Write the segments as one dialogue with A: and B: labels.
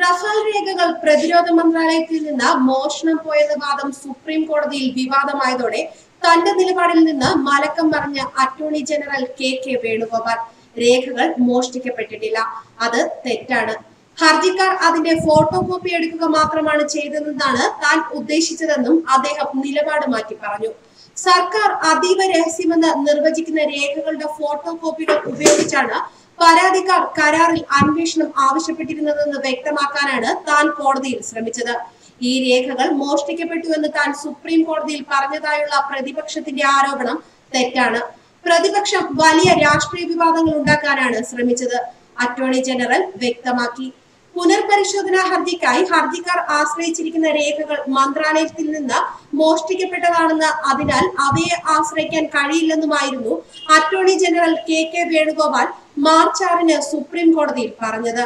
A: Rafale രേഖകൾ പ്രതിരോധ മന്ത്രാലയത്തിൽ നിന്ന് മോഷണം പോയെന്ന വാദം സുപ്രീം കോടതിയിൽ വിവാദമായതോടെ തന്റെ നിലപാടിൽ നിന്ന് മലക്കം പറഞ്ഞ അറ്റോർണി ജനറൽ കെ വേണുഗോപാൽ രേഖകൾ മോഷ്ടിക്കപ്പെട്ടിട്ടില്ല, അത് തെറ്റാണ്. ഹർജിക്കാർ അതിന്റെ ഫോട്ടോ കോപ്പി എടുക്കുക മാത്രമാണ് ചെയ്തതെന്നാണ് താൻ ഉദ്ദേശിച്ചതെന്നും അദ്ദേഹം നിലപാട് മാറ്റി പറഞ്ഞു. സർക്കാർ അതീവ രഹസ്യമെന്ന് നിർവചിക്കുന്ന രേഖകളുടെ ഫോട്ടോ കോപ്പികൾ ഉപയോഗിച്ചാണ് പരാതിക്കാർ കരാറിൽ അന്വേഷണം ആവശ്യപ്പെട്ടിരുന്നതെന്ന് വ്യക്തമാക്കാനാണ് താൻ കോടതിയിൽ ശ്രമിച്ചത്. ഈ രേഖകൾ മോഷ്ടിക്കപ്പെട്ടു എന്ന് താൻ സുപ്രീം കോടതിയിൽ പറഞ്ഞതായുള്ള പ്രതിപക്ഷത്തിന്റെ ആരോപണം തെറ്റാണ്. പ്രതിപക്ഷം വലിയ രാഷ്ട്രീയ വിവാദങ്ങൾ ഉണ്ടാക്കാനാണ് ശ്രമിച്ചത്, അറ്റോർണി ജനറൽ വ്യക്തമാക്കി. പുനർപരിശോധനാ ഹർജിക്കായി ഹർജിക്കാർ ആശ്രയിച്ചിരിക്കുന്ന രേഖകൾ മന്ത്രാലയത്തിൽ നിന്ന് മോഷ്ടിക്കപ്പെട്ടതാണെന്ന്, അതിനാൽ അവയെ ആശ്രയിക്കാൻ കഴിയില്ലെന്നുമായിരുന്നു attorney general K Venugopal March 6-ന് സുപ്രീം കോടതിയിൽ പറഞ്ഞത്.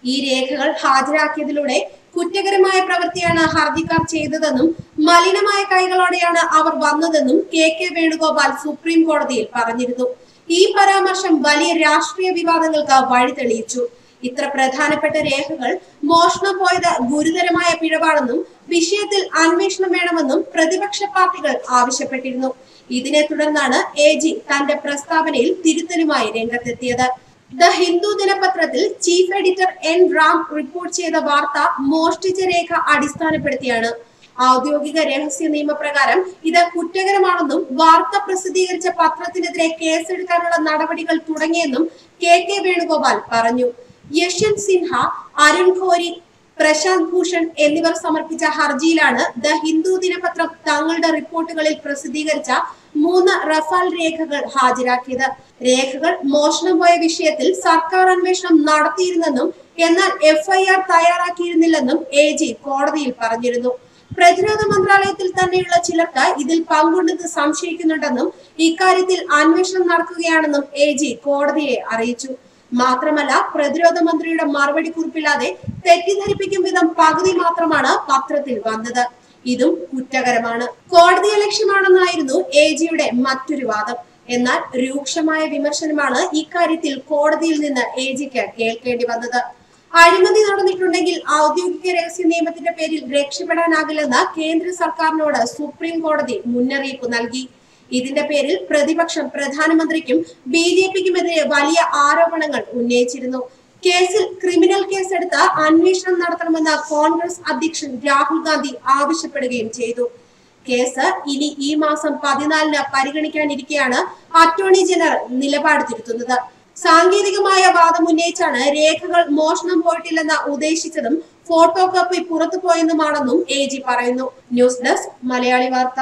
A: ഈ രേഖകൾ ഹാജരാക്കിയതിലൂടെ കുറ്റകരമായ പ്രവൃത്തിയാണ് ഹർജിക്കാർ ചെയ്തതെന്നും മലിനമായ കൈകളോടെയാണ് അവർ വന്നതെന്നും കെ വേണുഗോപാൽ സുപ്രീം കോടതിയിൽ പറഞ്ഞിരുന്നു. ഈ പരാമർശം വലിയ രാഷ്ട്രീയ വിവാദങ്ങൾക്ക് വഴി തെളിയിച്ചു. ഇത്ര പ്രധാനപ്പെട്ട രേഖകൾ മോഷണം പോയത് ഗുരുതരമായ പിഴവാണെന്നും വിഷയത്തിൽ അന്വേഷണം വേണമെന്നും പ്രതിപക്ഷ പാർട്ടികൾ ആവശ്യപ്പെട്ടിരുന്നു. ഇതിനെ തുടർന്നാണ് AG തന്റെ പ്രസ്താവനയിൽ തിരുത്തലുമായി രംഗത്തെത്തിയത്. ദ ഹിന്ദു ദിനപത്രത്തിൽ chief editor N Ram report ചെയ്ത വാർത്ത മോഷ്ടിച്ച രേഖ അടിസ്ഥാനപ്പെടുത്തിയാണ്. ഔദ്യോഗിക രഹസ്യ നിയമപ്രകാരം ഇത് കുറ്റകരമാണെന്നും വാർത്ത പ്രസിദ്ധീകരിച്ച പത്രത്തിനെതിരെ കേസെടുക്കാനുള്ള നടപടികൾ തുടങ്ങിയെന്നും കെ വേണുഗോപാൽ പറഞ്ഞു. യശ്വന്ത് സിൻഹ, അരുൺ ഖോരി, പ്രശാന്ത് ഭൂഷൺ എന്നിവർ സമർപ്പിച്ച ഹർജിയിലാണ് ദ ഹിന്ദു ദിനപത്രം തങ്ങളുടെ റിപ്പോർട്ടുകളിൽ പ്രസിദ്ധീകരിച്ച 3 റഫാൽ രേഖകൾ ഹാജരാക്കിയത്. രേഖകൾ മോഷണം പോയ വിഷയത്തിൽ സർക്കാർ അന്വേഷണം നടത്തിയിരുന്നെന്നും എന്നാൽ FIR തയ്യാറാക്കിയിരുന്നില്ലെന്നും AG കോടതിയിൽ പറഞ്ഞിരുന്നു. പ്രതിരോധ മന്ത്രാലയത്തിൽ തന്നെയുള്ള ചിലർക്ക് ഇതിൽ പങ്കുണ്ടെന്ന് സംശയിക്കുന്നുണ്ടെന്നും ഇക്കാര്യത്തിൽ അന്വേഷണം നടക്കുകയാണെന്നും AG കോടതിയെ അറിയിച്ചു. മാത്രമല്ല, പ്രതിരോധ മന്ത്രിയുടെ മറുപടി കുറിപ്പില്ലാതെ തെറ്റിദ്ധരിപ്പിക്കും വിധം പകുതി മാത്രമാണ് പത്രത്തിൽ വന്നത്. ഇതും കുറ്റകരമാണ്, കോടതിയെ ലക്ഷ്യമാണെന്നായിരുന്നു AGയുടെ മറ്റൊരു വാദം. എന്നാൽ രൂക്ഷമായ വിമർശനമാണ് ഇക്കാര്യത്തിൽ കോടതിയിൽ നിന്ന് AGക്ക് കേൾക്കേണ്ടി വന്നത്. അഴിമതി നടന്നിട്ടുണ്ടെങ്കിൽ ഔദ്യോഗിക രഹസ്യ നിയമത്തിന്റെ പേരിൽ രക്ഷപ്പെടാനാകില്ലെന്ന് കേന്ദ്ര സർക്കാരിനോട് സുപ്രീം കോടതി മുന്നറിയിപ്പ് നൽകി. ഇതിന്റെ പേരിൽ പ്രതിപക്ഷം പ്രധാനമന്ത്രിക്കും BJPക്കുമെതിരെ വലിയ ആരോപണങ്ങൾ ഉന്നയിച്ചിരുന്നു. കേസിൽ ക്രിമിനൽ കേസെടുത്ത് അന്വേഷണം നടത്തണമെന്ന് കോൺഗ്രസ് അധ്യക്ഷൻ രാഹുൽ ഗാന്ധി ആവശ്യപ്പെടുകയും ചെയ്തു. കേസ് ഇനി ഈ മാസം 14-ന് പരിഗണിക്കാനിരിക്കെയാണ് അറ്റോർണി ജനറൽ നിലപാട് തിരുത്തുന്നത്. സാങ്കേതികമായ വാദം ഉന്നയിച്ചാണ് രേഖകൾ മോഷണം പോയിട്ടില്ലെന്ന് ഉദ്ദേശിച്ചതും ഫോട്ടോ കോപ്പി പുറത്തുപോയെന്നുമാണെന്നും AG പറയുന്നു. ന്യൂസ് ഡെസ്ക് മലയാളി വാർത്ത.